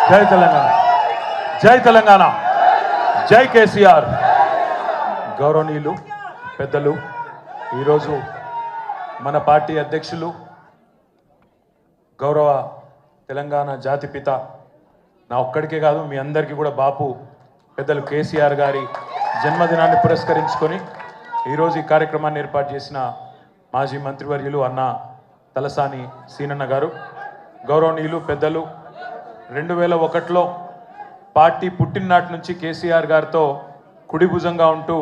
జై తెలంగాణ, జై తెలంగాణ, జై కేసీఆర్. గౌరవనీయులు పెద్దలు, ఈరోజు మన పార్టీ అధ్యక్షులు గౌరవ తెలంగాణ జాతిపిత, నా ఒక్కడికే కాదు మీ అందరికీ కూడా బాపు పెద్దలు కేసీఆర్ గారి జన్మదినాన్ని పురస్కరించుకొని ఈరోజు ఈ కార్యక్రమాన్ని ఏర్పాటు చేసిన మాజీ మంత్రివర్యులు అన్న తలసాని సీనన్న గారు, గౌరవనీయులు పెద్దలు, 2001లో పార్టీ పుట్టిననాటి నుంచి కేసీఆర్ గారితో కుడిభుజంగా ఉంటూ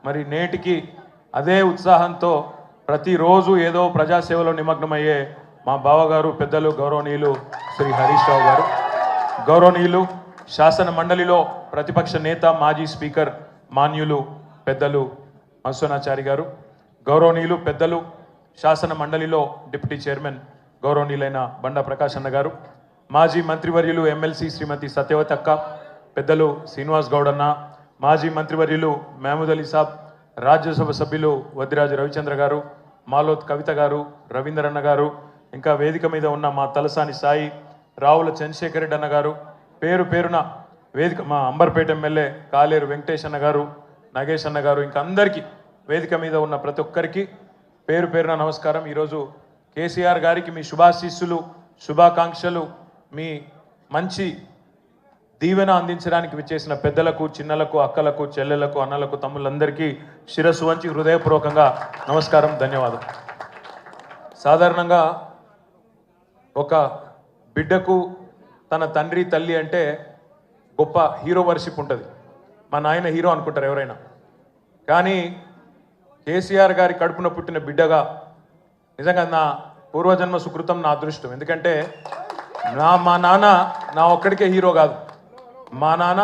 మరి నేటికి అదే ఉత్సాహంతో ప్రతిరోజు ఏదో ప్రజాసేవలో నిమగ్నమయ్యే మా బావగారు పెద్దలు గౌరవనీయులు శ్రీ హరీష్ రావు గారు, గౌరవనీయులు శాసన మండలిలో ప్రతిపక్ష నేత మాజీ స్పీకర్ మాన్యులు పెద్దలు మత్స్వనాచారి గారు, గౌరవనీయులు పెద్దలు శాసన మండలిలో డిప్యూటీ చైర్మన్ గౌరవనీయులైన బండా ప్రకాష్ అన్న గారు, మాజీ మంత్రివర్యులు ఎమ్మెల్సీ శ్రీమతి సత్యవతి అక్క, పెద్దలు శ్రీనివాస్ గౌడ్ అన్న, మాజీ మంత్రివర్యులు మహమూద్ అలీ సాబ్, రాజ్యసభ సభ్యులు వద్దిరాజు రవిచంద్ర గారు, మాలోత్ కవిత గారు, రవీందర్ అన్న గారు, ఇంకా వేదిక మీద ఉన్న మా తలసాని సాయి, రావుల చంద్రశేఖర్ రెడ్డి అన్న గారు, పేరు పేరున వేదిక మా అంబర్పేట ఎమ్మెల్యే కాలేరు వెంకటేష్ అన్న గారు, నాగేష్ అన్న గారు, ఇంకా అందరికీ వేదిక మీద ఉన్న ప్రతి ఒక్కరికి పేరు పేరున నమస్కారం. ఈరోజు కేసీఆర్ గారికి మీ శుభాశీస్సులు, శుభాకాంక్షలు, మీ మంచి దీవెన అందించడానికి విచ్చేసిన పెద్దలకు, చిన్నలకు, అక్కలకు, చెల్లెలకు, అన్నలకు, తమ్ముళ్ళందరికీ శిరస్సు వంచి హృదయపూర్వకంగా నమస్కారం, ధన్యవాదం. సాధారణంగా ఒక బిడ్డకు తన తండ్రి తల్లి అంటే గొప్ప హీరో వర్షిప్ ఉంటుంది. మా నాయన హీరో అనుకుంటారు ఎవరైనా, కానీ కేసీఆర్ గారి కడుపున పుట్టిన బిడ్డగా నిజంగా నా పూర్వజన్మ సుకృతం, నా అదృష్టం. ఎందుకంటే మా నాన్న నా ఒక్కడికే హీరో కాదు, మా నాన్న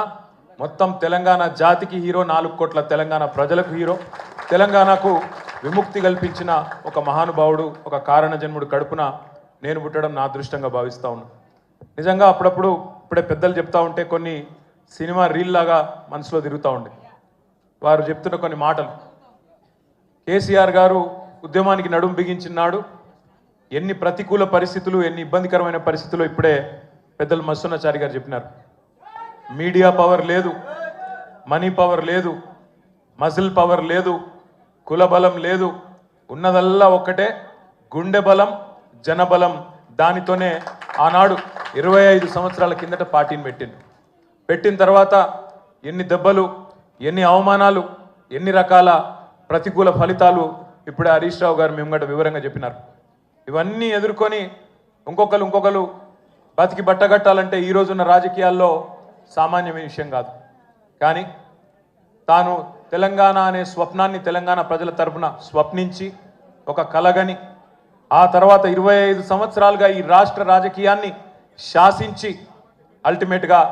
మొత్తం తెలంగాణ జాతికి హీరో, 4 కోట్ల తెలంగాణ ప్రజలకు హీరో, తెలంగాణకు విముక్తి కల్పించిన ఒక మహానుభావుడు, ఒక కారణ జన్ముడు కడుపున నేను పుట్టడం నా అదృష్టంగా భావిస్తూ ఉన్నాను. నిజంగా అప్పుడప్పుడు ఇప్పుడే పెద్దలు చెప్తా ఉంటే కొన్ని సినిమా రీల్ లాగా మనసులో తిరుగుతూ ఉండే వారు చెప్తున్న కొన్ని మాటలు. కేసీఆర్ గారు ఉద్యమానికి నడుం బిగించినాడు, ఎన్ని ప్రతికూల పరిస్థితులు, ఎన్ని ఇబ్బందికరమైన పరిస్థితులు ఇప్పుడే పెద్దలు మత్స్వనాచారి గారు చెప్పినారు. మీడియా పవర్ లేదు, మనీ పవర్ లేదు, మజిల్ పవర్ లేదు, కుల బలం లేదు, ఉన్నదల్లా ఒక్కటే గుండె బలం, జనబలం. దానితోనే ఆనాడు 25 సంవత్సరాల కిందట పార్టీని పెట్టిన తర్వాత ఎన్ని దెబ్బలు, ఎన్ని అవమానాలు, ఎన్ని రకాల ప్రతికూల ఫలితాలు ఇప్పుడే హరీష్ రావు గారు మేము వివరంగా చెప్పినారు. ఇవన్నీ ఎదుర్కొని ఇంకొకరు బతికి బట్టగట్టాలంటే ఈ రోజున్న రాజకీయాల్లో సామాన్యమైన విషయం కాదు. కానీ తాను తెలంగాణ అనే స్వప్నాన్ని తెలంగాణ ప్రజల తరఫున స్వప్నించి ఒక కలగని, ఆ తర్వాత 25 సంవత్సరాలుగా ఈ రాష్ట్ర రాజకీయాన్ని శాసించి అల్టిమేట్గా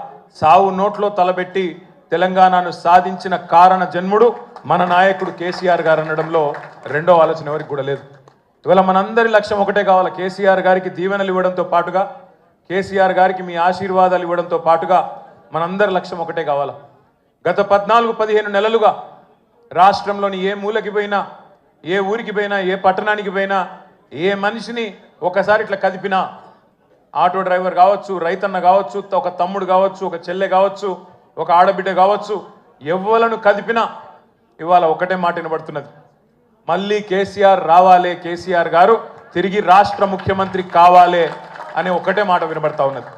సావు నోట్లో తలబెట్టి తెలంగాణను సాధించిన కారణ జన్ముడు మన నాయకుడు కేసీఆర్ గారు అనడంలో రెండో ఆలోచన ఎవరికి కూడా లేదు. ఇవాళ మనందరి లక్ష్యం ఒకటే కావాలి, కేసీఆర్ గారికి దీవెనలు ఇవ్వడంతో పాటుగా, కేసీఆర్ గారికి మీ ఆశీర్వాదాలు ఇవ్వడంతో పాటుగా మనందరి లక్ష్యం ఒకటే కావాలి. గత 14-15 నెలలుగా రాష్ట్రంలోని ఏ మూలకి పోయినా, ఏ ఊరికి పోయినా, ఏ పట్టణానికి పోయినా, ఏ మనిషిని ఒకసారి ఇట్లా కదిపినా, ఆటో డ్రైవర్ కావచ్చు, రైతన్న కావచ్చు, ఒక తమ్ముడు కావచ్చు, ఒక చెల్లె కావచ్చు, ఒక ఆడబిడ్డ కావచ్చు, ఎవ్వలను కదిపినా ఇవాళ ఒకటే మాట వినబడుతున్నది, మళ్ళీ కేసీఆర్ రావాలే, కేసీఆర్ గారు తిరిగి రాష్ట్ర ముఖ్యమంత్రి కావాలే అనే ఒకటే మాట వినబడతా ఉన్నది.